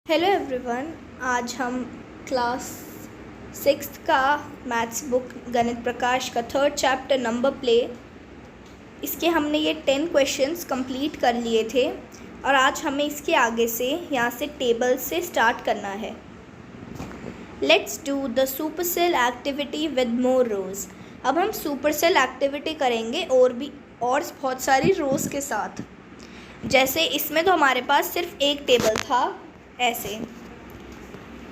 Hello everyone. आज हम class 6 का मैथ्स बुक गणित प्रकाश का 3rd चैप्टर नंबर प्ले, इसके हमने ये 10 क्वेश्चंस कंप्लीट कर लिए थे और आज हमें इसके आगे से यहाँ से टेबल से स्टार्ट करना है। Let's do the supercell activity with more rows. अब हम सुपरसेल एक्टिविटी करेंगे और बहुत सारी रोज़ के साथ। जैसे इसमें तो हमारे पास सिर्फ एक टेबल था ऐसे,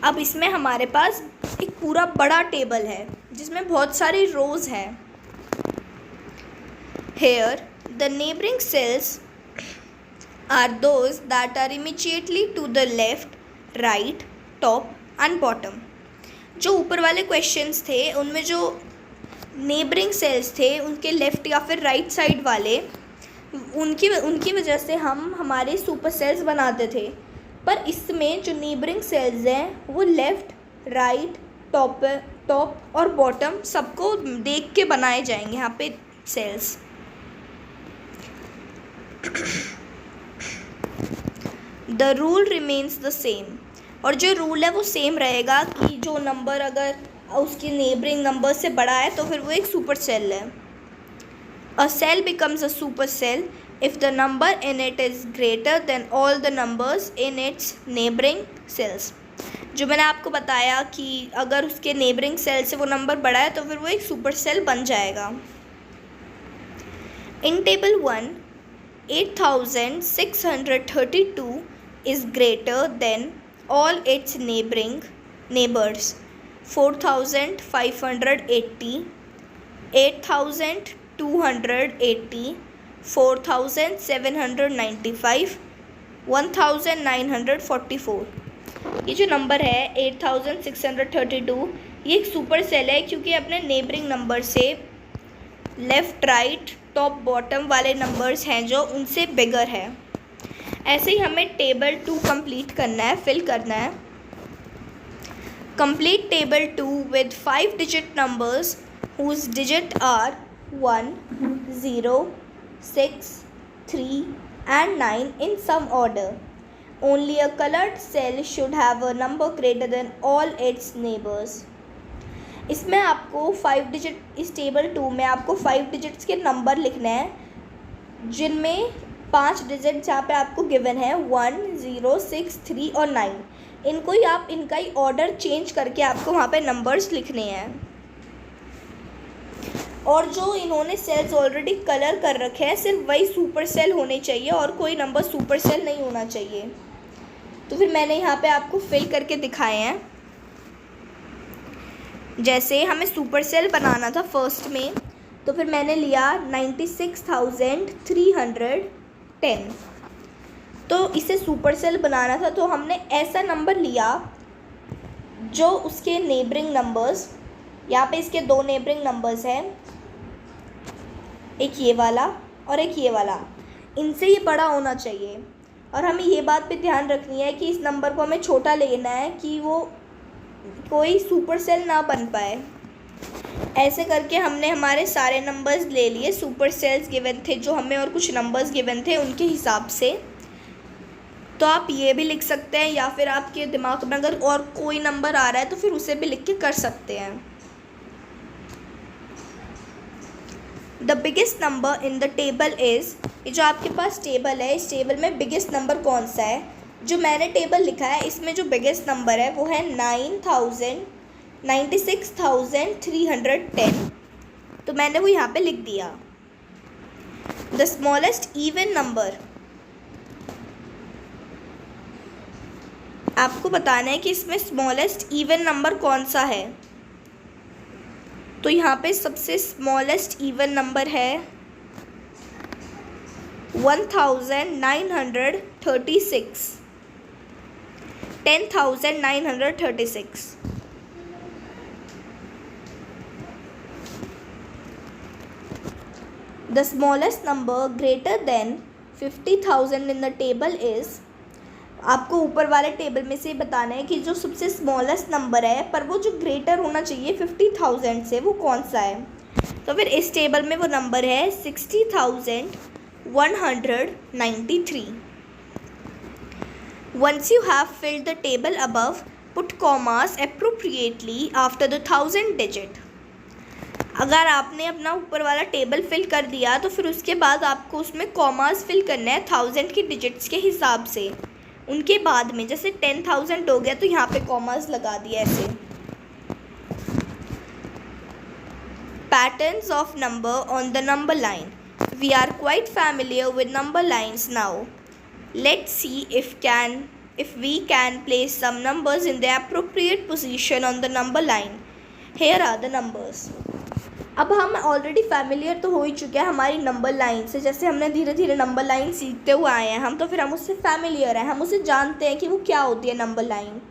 अब इसमें हमारे पास एक पूरा बड़ा टेबल है जिसमें बहुत सारी रोज़ हैं। Here the neighbouring cells are those that are immediately to the left, right, top and bottom. जो ऊपर वाले क्वेश्चंस थे उनमें जो नेबरिंग सेल्स थे उनके लेफ़्ट या फिर राइट साइड वाले, उनकी वजह से हम हमारे सुपर सेल्स बनाते थे। पर इसमें जो नेबरिंग सेल्स हैं वो लेफ़्ट, राइट, टॉप और बॉटम सबको देख के बनाए जाएंगे यहाँ पे cells. The rule remains the same, और जो रूल है वो सेम रहेगा कि जो नंबर अगर उसके नेबरिंग नंबर से बड़ा है तो फिर वो एक सुपर सेल है। A cell becomes a super cell if the number in it is greater than all the numbers in its neighboring cells। जो मैंने आपको बताया कि अगर उसके नेबरिंग सेल से वो नंबर बड़ा है तो फिर वो एक सुपर सेल बन जाएगा। इन table 1 8632 is greater than all its neighbors 4580, 8280, 4795, 1944। ये जो नंबर है 8632, ये एक सुपर सेल है क्योंकि अपने नेबरिंग नंबर से लेफ़्ट, राइट, टॉप, बॉटम वाले नंबर्स हैं जो उनसे बिगर है। ऐसे ही हमें टेबल 2 कंप्लीट करना है, फिल करना है। Complete table 2 with 5 digit numbers whose digit are 1, 0, 6, 3 and 9 in some order. Only a colored cell should have a number greater than all its neighbors। इसमें आपको 5 डिजिट, इस टेबल 2 में आपको 5 डिजिट्स के नंबर लिखने हैं जिनमें 5 डिजिट जहाँ पे आपको गिवन है 1, 0, 6, 3 और 9। इनको ही आप इनका ही ऑर्डर चेंज करके आपको वहाँ पे नंबर्स लिखने हैं। और जो इन्होंने सेल्स ऑलरेडी कलर कर रखे हैं सिर्फ वही सुपर सेल होने चाहिए और कोई नंबर सुपर सेल नहीं होना चाहिए। तो फिर मैंने यहाँ पे आपको फिल करके दिखाए हैं। जैसे हमें सुपर सेल बनाना था फर्स्ट में, तो फिर मैंने लिया 96,310। तो इसे सुपर सेल बनाना था तो हमने ऐसा नंबर लिया जो उसके नेबरिंग नंबर्स, यहाँ पे इसके 2 नेबरिंग नंबर्स हैं, एक ये वाला और एक ये वाला, इनसे ये बड़ा होना चाहिए। और हमें ये बात पे ध्यान रखनी है कि इस नंबर को हमें छोटा लेना है कि वो कोई सुपर सेल ना बन पाए। ऐसे करके हमने हमारे सारे नंबर्स ले लिए, सुपर सेल्स गिवन थे जो हमें और कुछ नंबर्स गिवन थे उनके हिसाब से। तो आप ये भी लिख सकते हैं या फिर आपके दिमाग में अगर और कोई नंबर आ रहा है तो फिर उसे भी लिख के कर सकते हैं। The biggest number in the table is, ये जो आपके पास टेबल है इस टेबल में बिगेस्ट नंबर कौन सा है? जो मैंने टेबल लिखा है इसमें जो बिगेस्ट नंबर है वो है 96,310। तो मैंने वो यहाँ पे लिख दिया। द स्मॉलेस्ट इवन नंबर, आपको बताना है कि इसमें स्मॉलेस्ट इवन नंबर कौन सा है। तो यहाँ पे सबसे स्मॉलेस्ट इवन नंबर है 1936, 10,936। The smallest number greater than 50,000 in the table is, आपको ऊपर वाले टेबल में से बताना है कि जो सबसे स्मॉलेस्ट नंबर है पर वो जो ग्रेटर होना चाहिए 50,000 से वो कौन सा है। तो फिर इस टेबल में वो नंबर है 60,193। Once you have filled the table above, put commas appropriately after the 1000 digit. अगर आपने अपना ऊपर वाला टेबल फिल कर दिया तो फिर उसके बाद आपको उसमें कॉमास फिल करना है 1000 की डिजिट्स के हिसाब से। उनके बाद में जैसे 10,000 हो गया तो यहाँ पे कॉमास लगा दिया ऐसे। Patterns of number on the number line. We are quite familiar with number lines now. Let's see if we can place some numbers in their appropriate position on the number line. Here are the numbers. अब हम already familiar तो हो ही चुके हैं हमारी number line से, जैसे हमने धीरे धीरे नंबर लाइन सीखते हुए आए हैं हम, तो फिर हम उससे फैमिलियर हैं, हम उसे जानते हैं कि वो क्या होती है नंबर लाइन।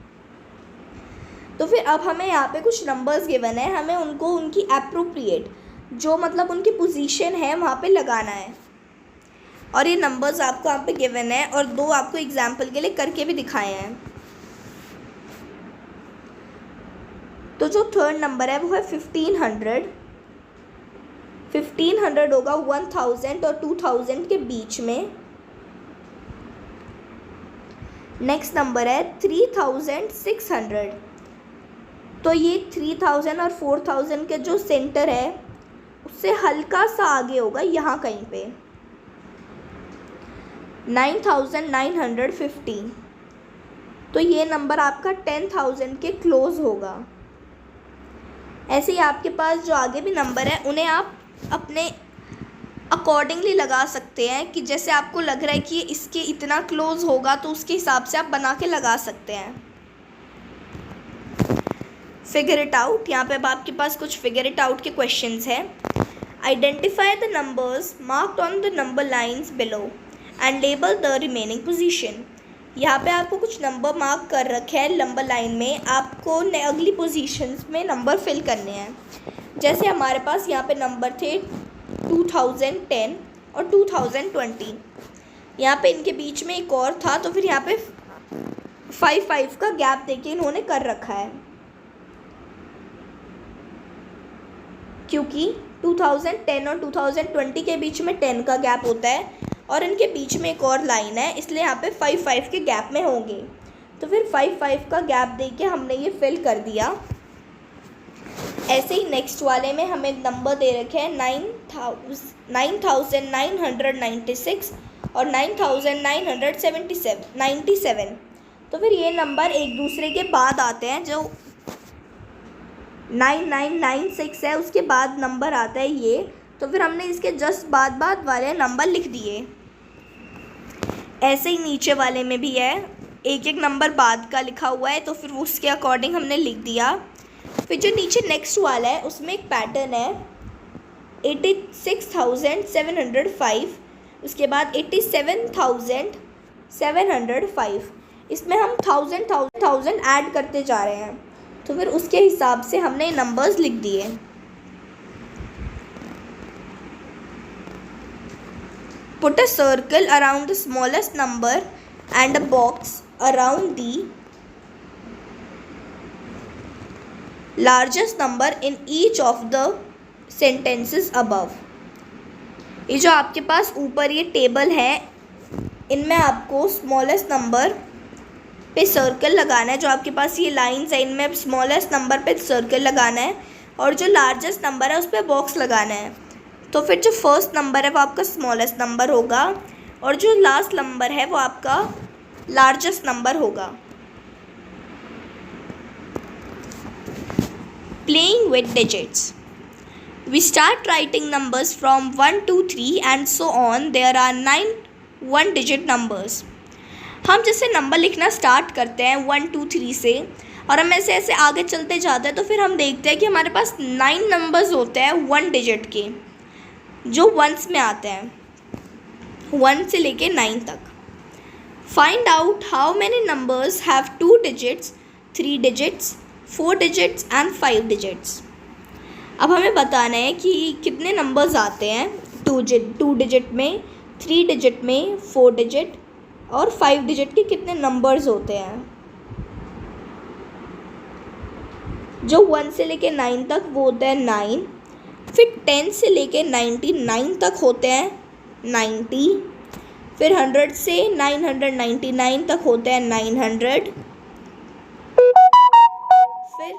तो फिर अब हमें यहाँ पे कुछ नंबर्स गिवन है, हमें उनको उनकी एप्रोप्रिएट जो मतलब उनकी पोजीशन है वहाँ पे लगाना है। और ये नंबर्स आपको यहाँ पे गिवन है और दो आपको एग्जाम्पल के लिए करके भी दिखाए हैं। तो जो थर्ड नंबर है वो है 1500। 1500 होगा 1000 और 2000 के बीच में। नेक्स्ट नंबर है 3600। तो ये 3000 और 4000 के जो सेंटर है उससे हल्का सा आगे होगा यहाँ कहीं पे। 9950। तो ये नंबर आपका 10,000 के क्लोज होगा। ऐसे ही आपके पास जो आगे भी नंबर है उन्हें आप अपने अकॉर्डिंगली लगा सकते हैं कि जैसे आपको लग रहा है कि इसके इतना क्लोज होगा तो उसके हिसाब से आप बना के लगा सकते हैं। Figure it out. यहाँ पे अब आपके पास कुछ फिगर इट आउट के क्वेश्चंस हैं। Identify the numbers marked on the number lines below and label the remaining position. यहाँ पे आपको कुछ नंबर मार्क कर रखे हैं नंबर लाइन में, आपको अगली पोजीशंस में नंबर फिल करने हैं। जैसे हमारे पास यहाँ पे नंबर थे 2010 और 2020। यहाँ पे इनके बीच में एक और था तो फिर यहाँ पे 5 का गैप देके इन्होंने कर रखा है, क्योंकि 2010 और 2020 के बीच में 10 का गैप होता है और इनके बीच में एक और लाइन है, इसलिए यहाँ पे 5 के गैप में होंगे। तो फिर 5 का गैप देके हमने ये फिल कर दिया। ऐसे ही नेक्स्ट वाले में हमें नंबर दे रखे हैं 9996 और 9997। तो फिर ये नंबर एक दूसरे के बाद आते हैं। जो 9996 है उसके बाद नंबर आता है ये, तो फिर हमने इसके जस्ट बाद वाले नंबर लिख दिए। ऐसे ही नीचे वाले में भी है, एक एक नंबर बाद का लिखा हुआ है तो फिर उसके अकॉर्डिंग हमने लिख दिया। फिर जो नीचे नेक्स्ट वाला है उसमें एक पैटर्न है 86,705, उसके बाद 87,705। इसमें हम 1000 ऐड करते जा रहे हैं, तो फिर उसके हिसाब से हमने नंबर्स लिख दिए। Put a circle around the smallest number and a box around the largest number in each of the sentences above. ये जो आपके पास ऊपर ये टेबल है इनमें आपको स्मॉलेस्ट नंबर पे सर्कल लगाना है। जो आपके पास ये लाइंस है इनमें स्मॉलेस्ट नंबर पे सर्कल लगाना है और जो लार्जेस्ट नंबर है उस पर बॉक्स लगाना है। तो फिर जो फर्स्ट नंबर है वो आपका स्मॉलेस्ट नंबर होगा और जो लास्ट नंबर है वो आपका लार्जेस्ट नंबर होगा। Playing with digits. We start writing numbers from 1 to 3 and so on. There are 9 1 digit numbers. हम जैसे नंबर लिखना स्टार्ट करते हैं 1 2 3 से और हम ऐसे ऐसे आगे चलते जाते हैं तो फिर हम देखते हैं कि हमारे पास 9 नंबर्स होते हैं 1 डिजिट के, जो वंस में आते हैं 1 से लेके 9 तक। Find out how many numbers have 2 digits, 3 digits, 4 digits and 5 digits. अब हमें बताना है कि कितने नंबर्स आते हैं 2 डिजिट में, 3 डिजिट में, 4 डिजिट और 5 डिजिट के कितने नंबर्स होते हैं। जो 1 से लेके 9 तक वो होता है 9, फिर 10 से लेके 99 तक होते हैं 90, फिर 100 से 999 तक होता है 900, फिर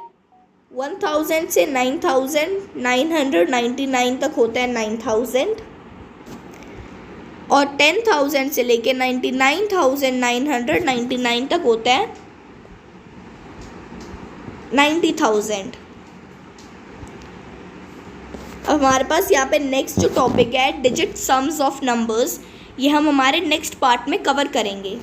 1000 से 9999 तक होता है 9000, और 10,000 से लेके 99,999 तक होता है 90,000। अब हमारे पास यहाँ पे नेक्स्ट जो टॉपिक है डिजिट सम्स ऑफ नंबर्स, ये हम हमारे नेक्स्ट पार्ट में कवर करेंगे।